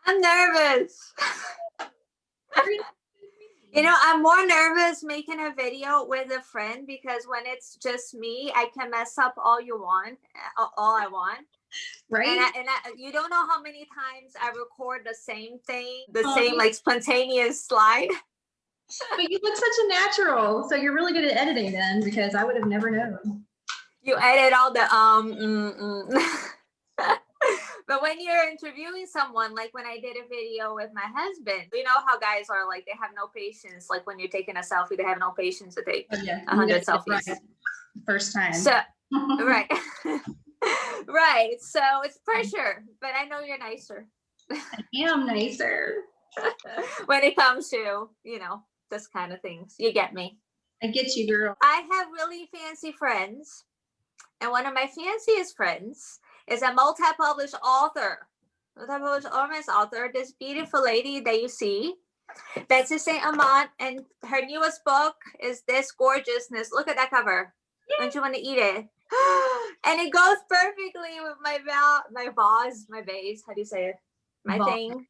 I'm nervous. You know, I'm more nervous making a video with a friend because when it's just me, I can mess up all you want, all I want. Right? You don't know how many times I record the same thing, the Oh, same yeah. like spontaneous slide. But you look such a natural, so you're really good at editing then, because I would have never known. You edit all the But when you're interviewing someone, like when I did a video with my husband, you know how guys are, like they have no patience. Like when you're taking a selfie, they have no patience to take 100 selfies. Right. First time. So, right. Right. So it's pressure, but I know you're nicer. I am nicer. When it comes to, you know, this kind of things. You get me. I get you, girl. I have really fancy friends. And one of my fanciest friends is a multi-published author. Multi-published romance author. This beautiful lady that you see. Betsy Amant. And her newest book is this gorgeousness. Look at that cover. Don't you want to eat it? And it goes perfectly with my vase, my vase. How do you say it? My thing.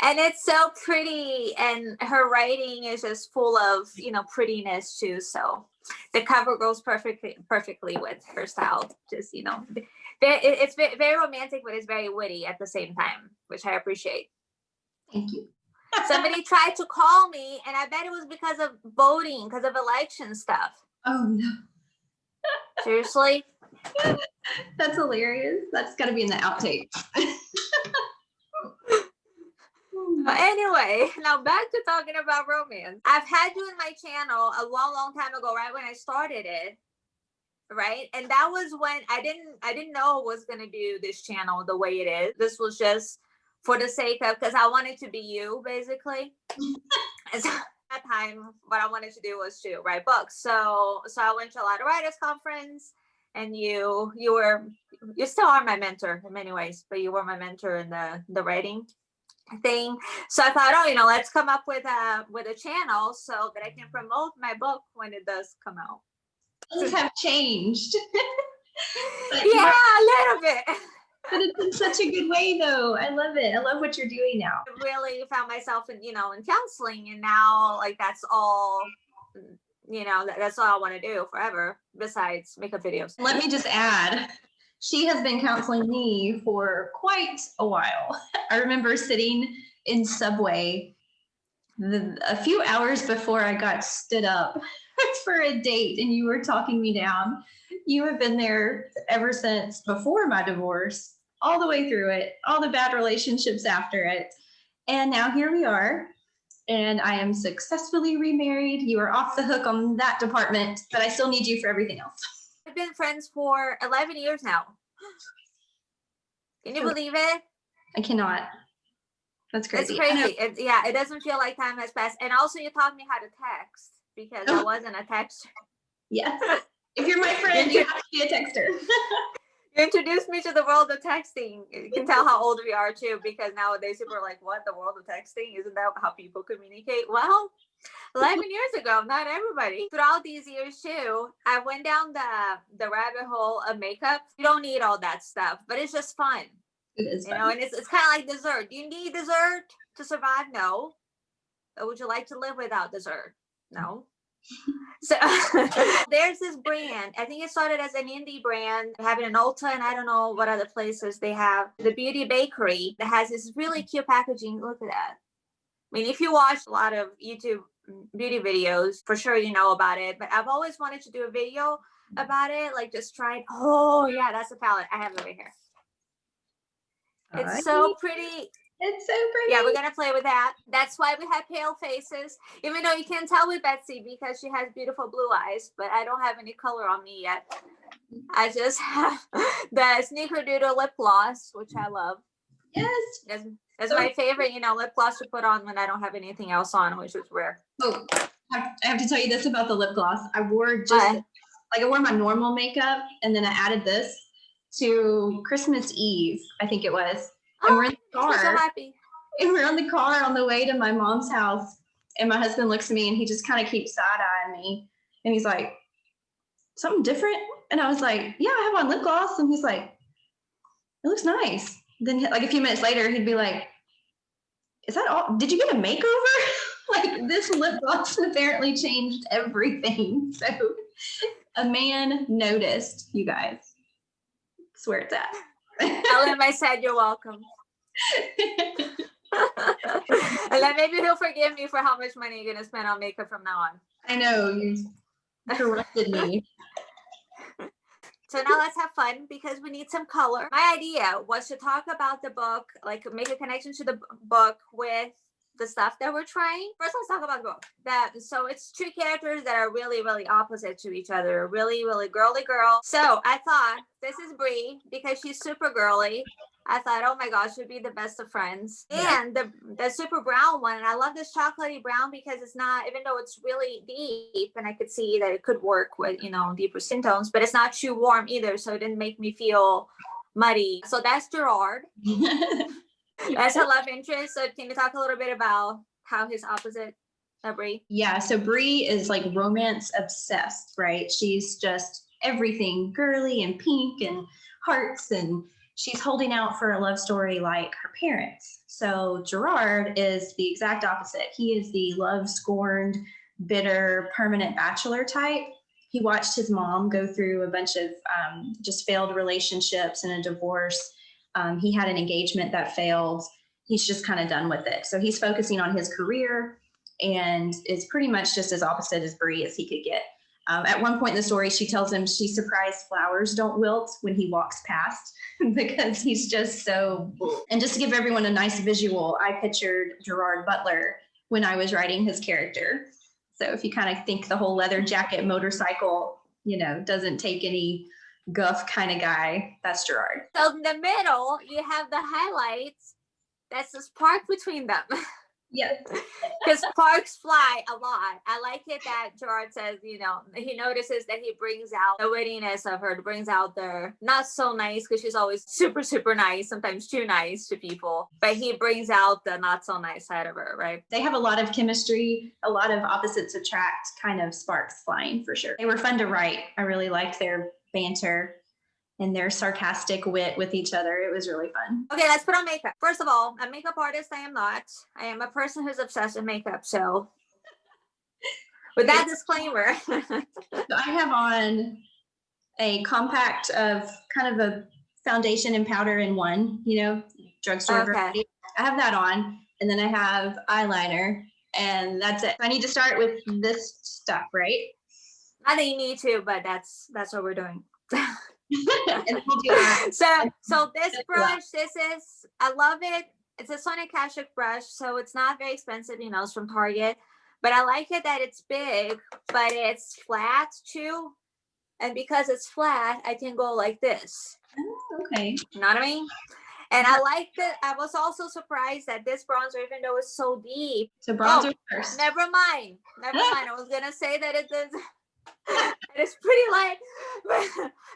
And it's so pretty, and her writing is just full of, you know, prettiness too. So the cover goes perfectly with her style. Just, you know, it's very romantic, but it's very witty at the same time, which I appreciate. Thank you. Somebody tried to call me, and I bet it was because of voting, because of election stuff. Oh no. Seriously? That's hilarious. That's got to be in the outtake. Anyway, now back to talking about romance. I've had you in my channel a long time ago, right when I started it, right? And that was when I didn't know I was gonna do this channel the way it is. This was just for the sake of, because I wanted to be you, basically. And so at that time, what I wanted to do was to write books. So I went to a lot of writers' conference, and you still are my mentor in many ways, but you were my mentor in the writing thing. So I thought, oh, you know, let's come up with a channel so that I can promote my book when it does come out. Things have changed. Yeah, a little bit. But it's in such a good way, though. I love it. I love what you're doing now. I really found myself in, you know, in counseling, and now like that's all, you know, that's all I want to do forever besides makeup videos. Let me just add, she has been counseling me for quite a while. I remember sitting in Subway a few hours before I got stood up for a date, and you were talking me down. You have been there ever since before my divorce, all the way through it, all the bad relationships after it. And now here we are, and I am successfully remarried. You are off the hook on that department, but I still need you for everything else. I've been friends for 11 years now. Can you believe it? I cannot. That's crazy. It's crazy. It doesn't feel like time has passed. And also you taught me how to text, because I wasn't a texter. Yes. If you're my friend, you have to be a texter. You introduced me to the world of texting. You can tell how old we are too, because nowadays people are like, what, the world of texting? Isn't that how people communicate? Well, 11 years ago, not everybody. Throughout these years too, I went down the rabbit hole of makeup. You don't need all that stuff, but it's just fun. It is fun. You know, and it's kind of like dessert. Do you need dessert to survive? No. Or would you like to live without dessert? No. So there's this brand. I think it started as an indie brand, having an Ulta, and I don't know what other places they have. The Beauty Bakery that has this really cute packaging. Look at that. I mean, if you watch a lot of YouTube beauty videos, for sure you know about it. But I've always wanted to do a video about it, like just try it. Oh yeah, that's a palette. I have it right here. It's so pretty. It's so pretty. Yeah, we're gonna play with that. That's why we have pale faces, even though you can't tell with Betsy because she has beautiful blue eyes, but I don't have any color on me yet. I just have the Sneakerdoodle lip gloss, which I love. Yes. That's my favorite, you know, lip gloss to put on when I don't have anything else on, which is rare. Oh, I have to tell you this about the lip gloss. I wore I wore my normal makeup, and then I added this to Christmas Eve, I think it was. And we're in the car. I'm so happy. And we're on the car on the way to my mom's house. And my husband looks at me and he just kind of keeps side-eyeing me. And he's like, something different? And I was like, yeah, I have on lip gloss. And he's like, it looks nice. then like a few minutes later, he'd be like, is that all? Did you get a makeover? Like this lip gloss apparently changed everything. So a man noticed, you guys. That's where it's at. Tell him I said you're welcome. And then maybe he'll forgive me for how much money you're gonna spend on makeup from now on. I know, you corrected me. So now let's have fun because we need some color. My idea was to talk about the book, like make a connection to the book with the stuff that we're trying. First, let's talk about the book. So it's two characters that are really, really opposite to each other. Really, really girly girl. So I thought this is Brie because she's super girly. I thought, oh my gosh, she'd be the best of friends. Yeah. And the super brown one, and I love this chocolatey brown because it's not, even though it's really deep, and I could see that it could work with, deeper skin tones, but it's not too warm either, so it didn't make me feel muddy. So that's Gerard. That's her love interest. So can you talk a little bit about how his opposite, Brie? Yeah, so Brie is like romance obsessed, right? She's just everything girly and pink and hearts, and she's holding out for a love story like her parents. So Gerard is the exact opposite. He is the love-scorned, bitter, permanent bachelor type. He watched his mom go through a bunch of just failed relationships and a divorce. He had an engagement that failed. He's just kind of done with it. So he's focusing on his career and is pretty much just as opposite as Brie as he could get. At one point in the story, she tells him she's surprised flowers don't wilt when he walks past because he's just so. And just to give everyone a nice visual, I pictured Gerard Butler when I was writing his character. So if you kind of think the whole leather jacket, motorcycle, doesn't take any guff kind of guy, that's Gerard. So in the middle, you have the highlights. That's the spark between them. Yes. Because sparks fly a lot. I like it that Gerard says, he notices that he brings out the wittiness of her, brings out the not so nice, because she's always super, super nice, sometimes too nice to people. But he brings out the not so nice side of her, right? They have a lot of chemistry, a lot of opposites attract kind of sparks flying for sure. They were fun to write. I really liked their banter and their sarcastic wit with each other. It was really fun. Okay, let's put on makeup. First of all, a makeup artist I am not. I am a person who's obsessed with makeup. So with that disclaimer. So I have on a compact of kind of a foundation and powder in one, drugstore variety. I have that on. And then I have eyeliner, and that's it. I need to start with this stuff, right? I think you need to, but that's what we're doing. And we'll do so this brush, I love it. It's a Sonic Kashuk brush, so it's not very expensive, it's from Target, but I like it that it's big, but it's flat too. And because it's flat, I can go like this. Oh, okay. You know what I mean? And I like that. I was also surprised that this bronzer, even though it's so deep. So bronzer first. Never mind. I was going to say that it does. It's pretty light,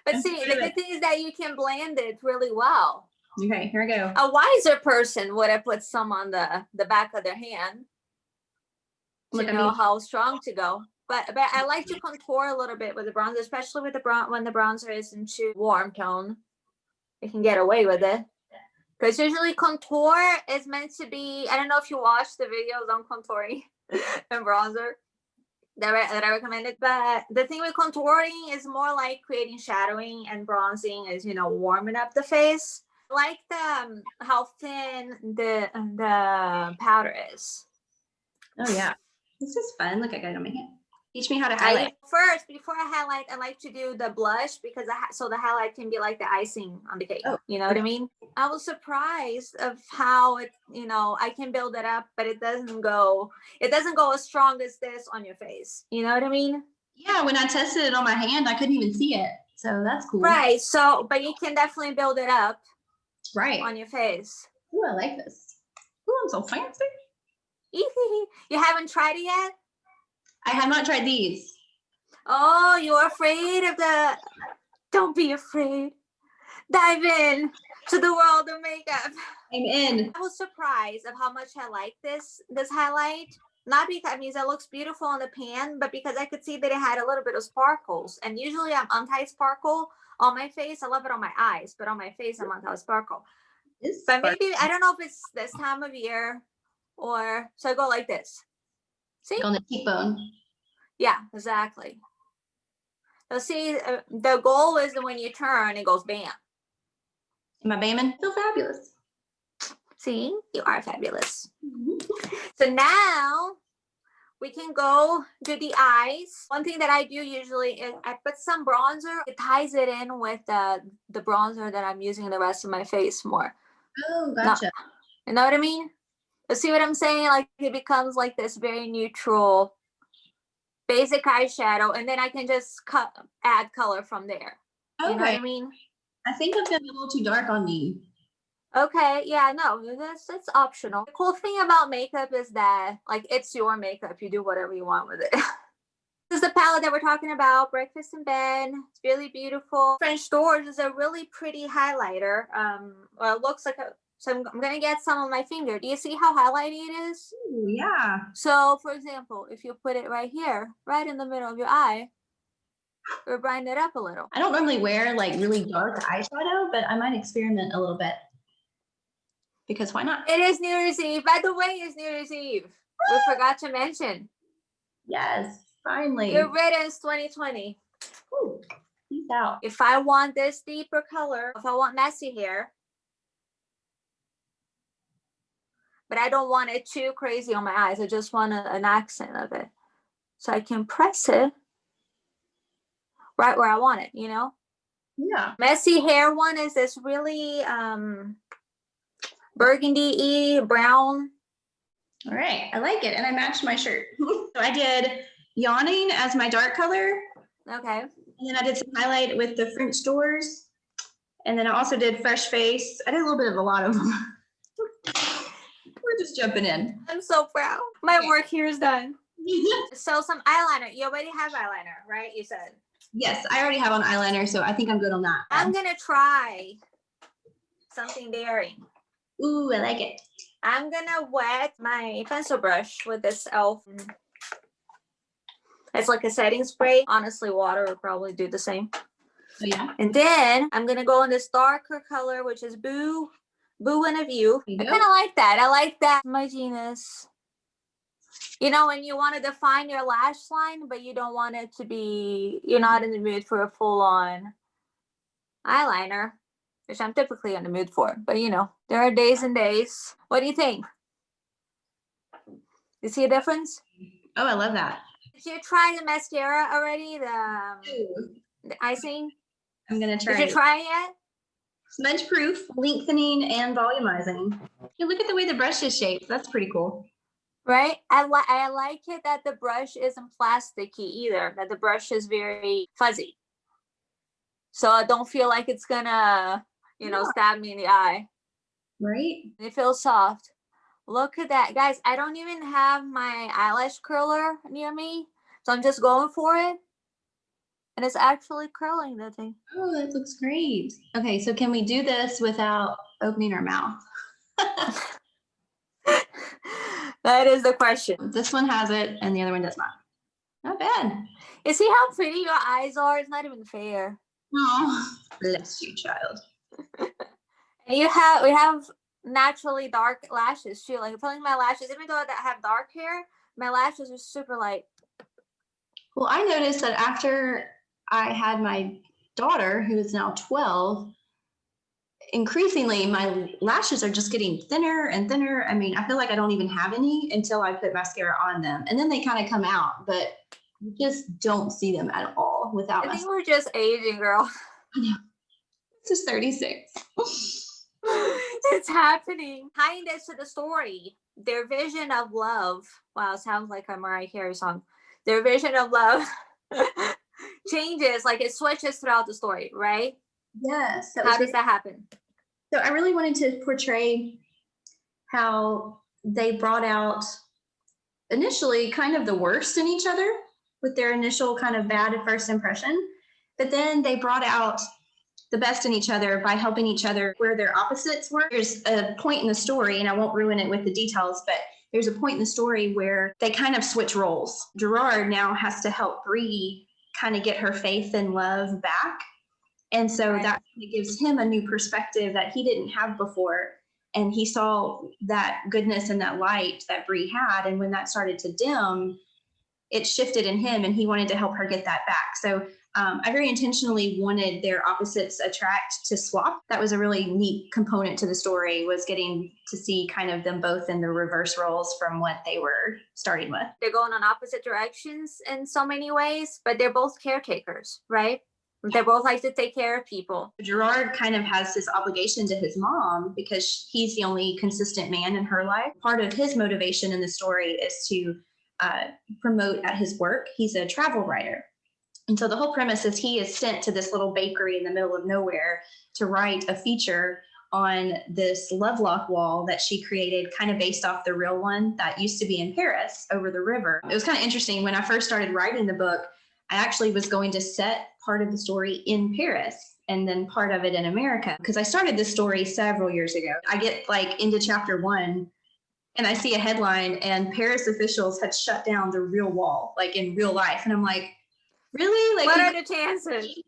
but see, the good thing is that you can blend it really well. Okay, here I go. A wiser person would have put some on the back of their hand to know how strong to go. But I like to contour a little bit with the bronzer, especially with when the bronzer isn't too warm tone. You can get away with it. Because usually contour is meant to be, I don't know if you watched the videos on contouring and bronzer that I recommended, but the thing with contouring is more like creating shadowing, and bronzing is, warming up the face. I like how thin the powder is. Oh yeah, this is fun. Look, I got it on my hand. Teach me how to highlight. First, before I highlight, I like to do the blush because so the highlight can be like the icing on the cake. Oh, you know what I mean? I was surprised of how it, I can build it up, but it doesn't go as strong as this on your face. You know what I mean? Yeah, when I tested it on my hand, I couldn't even see it. So that's cool. Right. So, but you can definitely build it up. Right. On your face. Ooh, I like this. Ooh, I'm so fancy. You haven't tried it yet? I have not tried these. Oh, you're afraid of don't be afraid. Dive in to the world of makeup. I'm in. I was surprised of how much I like this highlight. Not because it looks beautiful on the pan, but because I could see that it had a little bit of sparkles. And usually I'm anti-sparkle on my face. I love it on my eyes, but on my face I'm anti-sparkle. But maybe, I don't know if it's this time of year or, so I go like this. See? On the cheekbone. Yeah, exactly. So see, the goal is that when you turn, it goes bam. Am I bamming? So fabulous. See, you are fabulous. So now we can go do the eyes. One thing that I do usually is I put some bronzer. It ties it in with the bronzer that I'm using in the rest of my face more. Oh, gotcha. You know what I mean? You see what I'm saying? Like it becomes like this very neutral, basic eyeshadow, and then I can just add color from there. Okay. You know what I mean? I think I've been a little too dark on me. Okay, yeah, no, that's optional. The cool thing about makeup is that like it's your makeup. You do whatever you want with it. This is the palette that we're talking about, Breakfast in Bed. It's really beautiful. French Doors is a really pretty highlighter. Well, it looks like so I'm gonna get some on my finger. Do you see how highlighty it is? Ooh, yeah. So for example, if you put it right here, right in the middle of your eye, or brighten it up a little. I don't normally wear like really dark eyeshadow, but I might experiment a little bit. Because why not? It is New Year's Eve. By the way, it's New Year's Eve. We forgot to mention. Yes, finally. Good riddance 2020. Ooh, peace out. If I want this deeper color, if I want messy hair, but I don't want it too crazy on my eyes. I just want an accent of it. So I can press it right where I want it, you know? Yeah. Messy hair one is this really burgundy-y brown. All right, I like it. And I matched my shirt. So I did Yawning as my dark color. Okay. And then I did some highlight with the French Doors. And then I also did Fresh Face. I did a little bit of a lot of them. We're just jumping in. I'm so proud. My work here is done. So some eyeliner. You already have eyeliner, right? You said. Yes, I already have on eyeliner, so I think I'm good on that. I'm going to try something daring. Ooh, I like it. I'm going to wet my pencil brush with this e.l.f. It's like a setting spray. Honestly, water would probably do the same. Oh, yeah. And then I'm going to go in this darker color, which is Boo and a View. I kind of like that. I like that. My genus. You know, when you want to define your lash line, but you don't want it to be, you're not in the mood for a full-on eyeliner, which I'm typically in the mood for. But, you know, there are days and days. What do you think? You see a difference? Oh, I love that. Did you try the mascara already? The icing? I'm going to try. Did you try it yet? Smudge proof, lengthening, and volumizing. Hey, look at the way the brush is shaped. That's pretty cool. Right? I like it that the brush isn't plasticky either, that the brush is very fuzzy. So I don't feel like it's gonna, you know, stab me in the eye. Right? It feels soft. Look at that. Guys, I don't even have my eyelash curler near me. So I'm just going for it. And it's actually curling the thing. Oh, that looks great. Okay, so can we do this without opening our mouth? That is the question. This one has it and the other one does not. Not bad. You see how pretty your eyes are? It's not even fair. Oh, bless you, child. And we have naturally dark lashes too. Like pulling my lashes, even though I have dark hair, my lashes are super light. Well, I noticed that after I had my daughter, who is now 12, increasingly my lashes are just getting thinner and thinner. I mean, I feel like I don't even have any until I put mascara on them, and then they kind of come out, but you just don't see them at all without I think we're just aging, girl. I know. This is 36. It's happening. Tying this to the story, their vision of love. Wow, sounds like a Mariah Carey song. Their vision of love changes, like it switches throughout the story, right? Yes. How does that happen? So I really wanted to portray how they brought out initially kind of the worst in each other with their initial kind of bad first impression, but then they brought out the best in each other by helping each other where their opposites were. There's a point in the story, and I won't ruin it with the details, but there's a point in the story where they kind of switch roles. Gerard now has to help Bree kind of get her faith and love back. And so Right. that gives him a new perspective that he didn't have before. And he saw that goodness and that light that Bree had. And when that started to dim, it shifted in him and he wanted to help her get that back. So I very intentionally wanted their opposites attract to swap. That was a really neat component to the story, was getting to see kind of them both in the reverse roles from what they were starting with. They're going on opposite directions in so many ways, but they're both caretakers, right? They both like to take care of people. Gerard kind of has this obligation to his mom because he's the only consistent man in her life. Part of his motivation in the story is to promote at his work. He's a travel writer. And so the whole premise is he is sent to this little bakery in the middle of nowhere to write a feature on this Lovelock Wall that she created, kind of based off the real one that used to be in Paris over the river. It was kind of interesting. When I first started writing the book, I actually was going to set part of the story in Paris and then part of it in America, because I started this story several years ago. I get like into chapter 1 and I see a headline and Paris officials had shut down the real wall, like in real life. And I'm like, really? Like, what are the chances?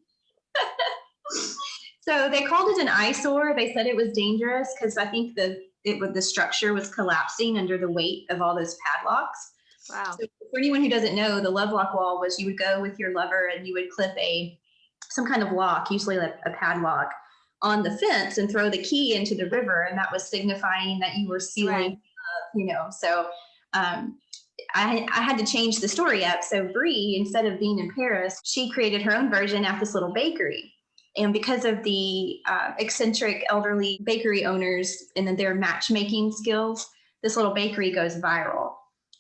So they called it an eyesore. They said it was dangerous because I think the structure was collapsing under the weight of all those padlocks. Wow. So for anyone who doesn't know, the Lovelock Wall was you would go with your lover and you would clip some kind of lock, usually like a padlock, on the fence and throw the key into the river, and that was signifying that you were sealing up, So I had to change the story up. So Bree, instead of being in Paris, she created her own version at this little bakery. And because of the eccentric elderly bakery owners and their matchmaking skills, this little bakery goes viral.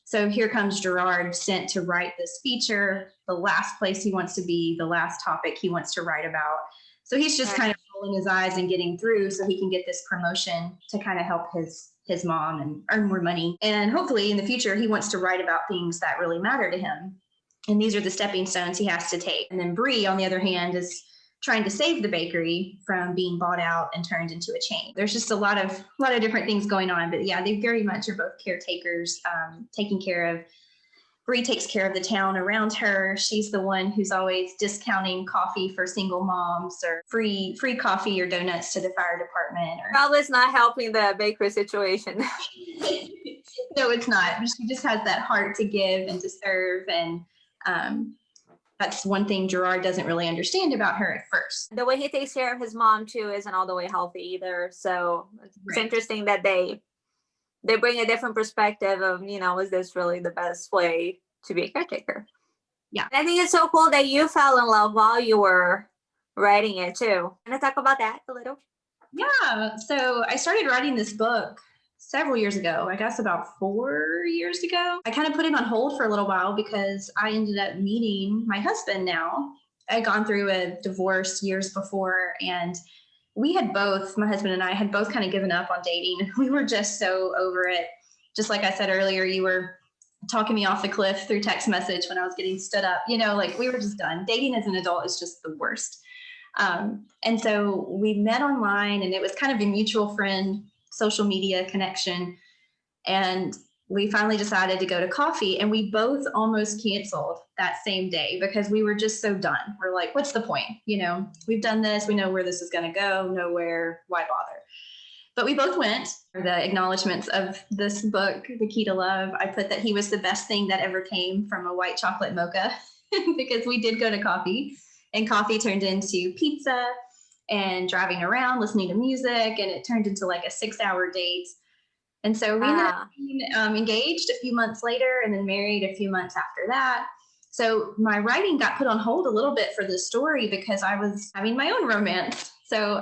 So here comes Gerard, sent to write this feature, the last place he wants to be, the last topic he wants to write about. So he's just kind of rolling his eyes and getting through so he can get this promotion to kind of help his mom and earn more money. And hopefully in the future, he wants to write about things that really matter to him. And these are the stepping stones he has to take. And then Bree, on the other hand, is trying to save the bakery from being bought out and turned into a chain. There's just a lot of different things going on, but yeah, they very much are both caretakers, taking care of. Bree takes care of the town around her. She's the one who's always discounting coffee for single moms, or free coffee or donuts to the fire department. Probably it's not helping the bakery situation. No, it's not. She just has that heart to give and to serve, and that's one thing Gerard doesn't really understand about her at first. The way he takes care of his mom too isn't all the way healthy either. So it's interesting that they bring a different perspective of, is this really the best way to be a caretaker? Yeah. And I think it's so cool that you fell in love while you were writing it too. Can I talk about that a little? Yeah. So I started writing this book several years ago, I guess about 4 years ago. I kind of put it on hold for a little while because I ended up meeting my husband now. I'd gone through a divorce years before, and we had both, my husband and I had both kind of given up on dating. We were just so over it. Just like I said earlier, you were talking me off the cliff through text message when I was getting stood up, like we were just done. Dating as an adult is just the worst. And so we met online, and it was kind of a mutual friend, social media connection. And we finally decided to go to coffee, and we both almost canceled that same day because we were just so done. We're like, what's the point? We've done this. We know where this is going to go. Nowhere. Why bother? But we both went. For the acknowledgments of this book, The Key to Love, I put that he was the best thing that ever came from a white chocolate mocha because we did go to coffee, and coffee turned into pizza and driving around, listening to music, and it turned into like a 6-hour date. And so we ended up being engaged a few months later and then married a few months after that. So my writing got put on hold a little bit for this story because I was having my own romance. So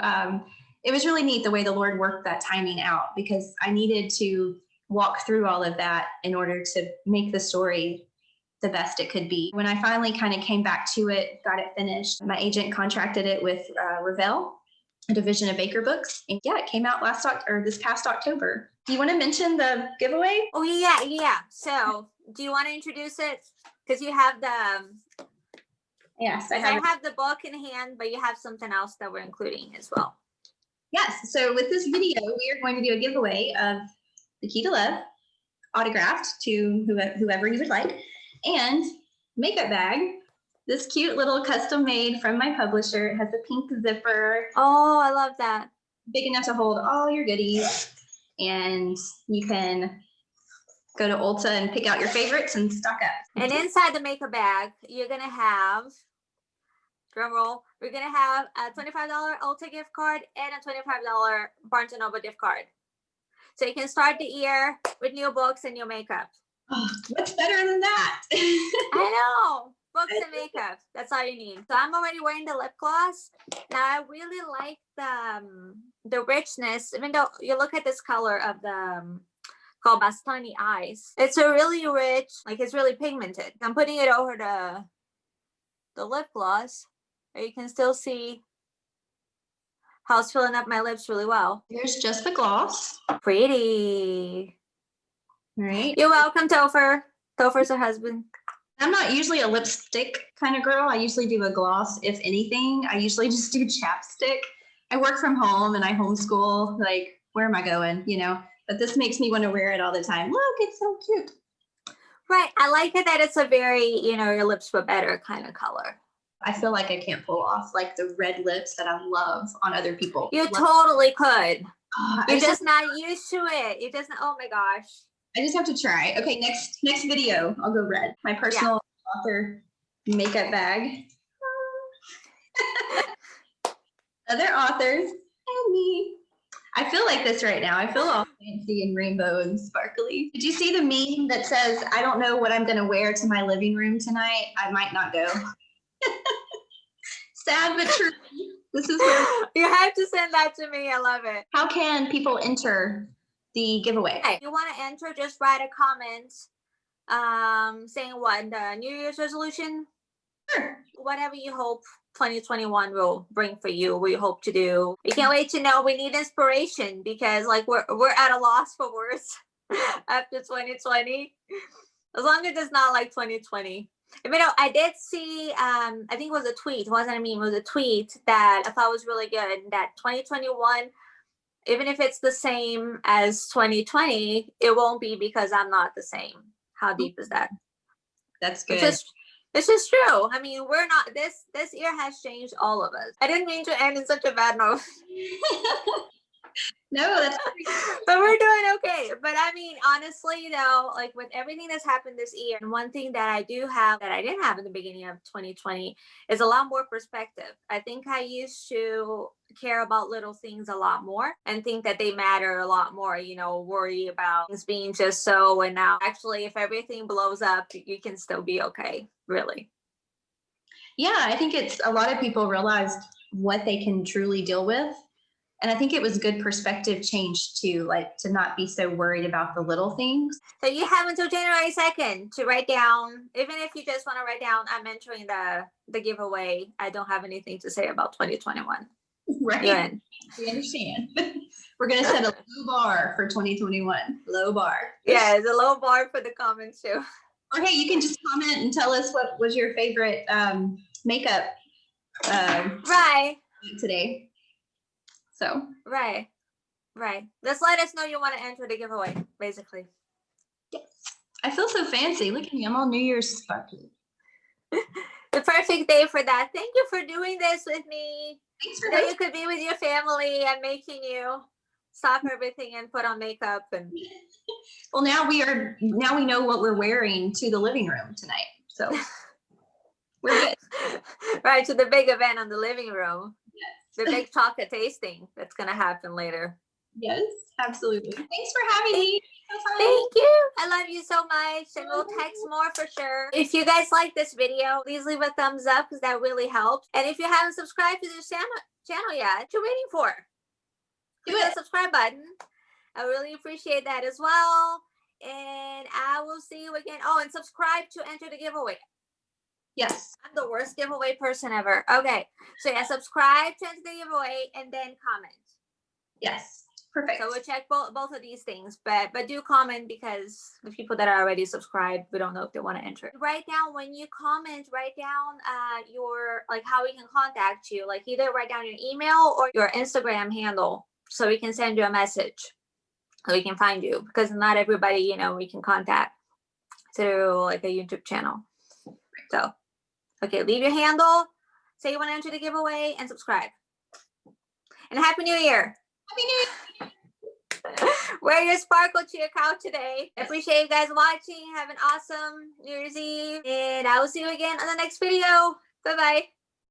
it was really neat the way the Lord worked that timing out, because I needed to walk through all of that in order to make the story the best it could be. When I finally kind of came back to it, got it finished, my agent contracted it with Revell, a division of Baker Books. And yeah, it came out this past October. Do you want to mention the giveaway? Oh, yeah. So do you want to introduce it? Because you have the... Yes, I have the book in hand, but you have something else that we're including as well. Yes. So with this video, we are going to do a giveaway of The Key to Love, autographed to whoever you would like, and makeup bag This cute little custom made from my publisher. It has a pink zipper. Oh, I love that. Big enough to hold all your goodies. And you can go to Ulta and pick out your favorites and stock up. And inside the makeup bag, you're going to have, drum roll, we're going to have a $25 Ulta gift card and a $25 Barnes & Noble gift card. So you can start the year with new books and new makeup. Oh, what's better than that? I know. Books and makeup. That's all you need. So I'm already wearing the lip gloss. Now I really like the richness. Even though you look at this color of the called Bastani Eyes. It's a really rich, like it's really pigmented. I'm putting it over the lip gloss. You can still see how it's filling up my lips really well. Here's just the gloss. Pretty. All right. You're welcome, Topher. Topher's her husband. I'm not usually a lipstick kind of girl. I usually do a gloss. If anything, I usually just do chapstick. I work from home and I homeschool. Like, where am I going? You know, but this makes me want to wear it all the time. Look, it's so cute. Right. I like it that it's a very, you know, your lips were better kind of color. I feel like I can't pull off like the red lips that I love on other people. You totally could. Oh, You're just not used to it. You just, oh my gosh. I just have to try. Okay, next video, I'll go red. My personal author makeup bag. Other authors and me. I feel like this right now. I feel all fancy and rainbow and sparkly. Did you see the meme that says, I don't know what I'm going to wear to my living room tonight? I might not go. Sad but true. This is where you have to send that to me. I love it. How can people enter the giveaway? If you want to enter, just write a comment saying what the New Year's resolution. Sure. Whatever you hope 2021 will bring for you, we hope to do. We can't wait to know. We need inspiration because like we're at a loss for words after 2020. As long as it's not like 2020. You know, I did see, I think it was a tweet, it wasn't a meme, it was a tweet that I thought was really good, that 2021, even if it's the same as 2020, it won't be because I'm not the same. How deep is that? That's good. It's just true. I mean, we're not, this year has changed all of us. I didn't mean to end in such a bad note. No, that's but we're doing okay. But I mean, honestly, though, like with everything that's happened this year, and one thing that I do have that I didn't have in the beginning of 2020 is a lot more perspective. I think I used to care about little things a lot more and think that they matter a lot more, you know, worry about things being just so. And now actually, if everything blows up, you can still be okay, really. Yeah, I think it's a lot of people realized what they can truly deal with. And I think it was good perspective change too, like to not be so worried about the little things. So you have until January 2nd to write down, even if you just want to write down, I'm entering the giveaway. I don't have anything to say about 2021. Right. You're in. We understand. We're going to set a low bar for 2021. Low bar. Yeah, it's a low bar for the comments too. Or hey, you can just comment and tell us what was your favorite makeup right today. So right. Just let us know you want to enter the giveaway, basically. Yes. I feel so fancy. Look at me. I'm all New Year's sparkly. The perfect day for that. Thank you for doing this with me. Thanks for that you could be with your family and making you stop everything and put on makeup and well, now we know what we're wearing to the living room tonight. So we're good. Right, to the big event in the living room. Yes. The big chocolate tasting that's going to happen later. Yes, absolutely. Thanks for having me. Thank you. I love you so much. And we'll text more for sure. If you guys like this video, please leave a thumbs up because that really helps. And if you haven't subscribed to this channel yet, what you waiting for? Hit the subscribe button. I really appreciate that as well. And I will see you again. Oh, and subscribe to enter the giveaway. Yes. I'm the worst giveaway person ever. Okay. So yeah, subscribe to enter the giveaway and then comment. Yes. Perfect. So we'll check both of these things, but do comment because the people that are already subscribed, we don't know if they want to enter. Write down when you comment, write down your, like how we can contact you, like either write down your email or your Instagram handle so we can send you a message so we can find you because not everybody, you know, we can contact through like a YouTube channel. So Okay, leave your handle, say you want to enter the giveaway, and subscribe. And Happy New Year. Happy New Year. Wear your sparkle to your couch today. I appreciate you guys watching. Have an awesome New Year's Eve. And I will see you again on the next video. Bye-bye.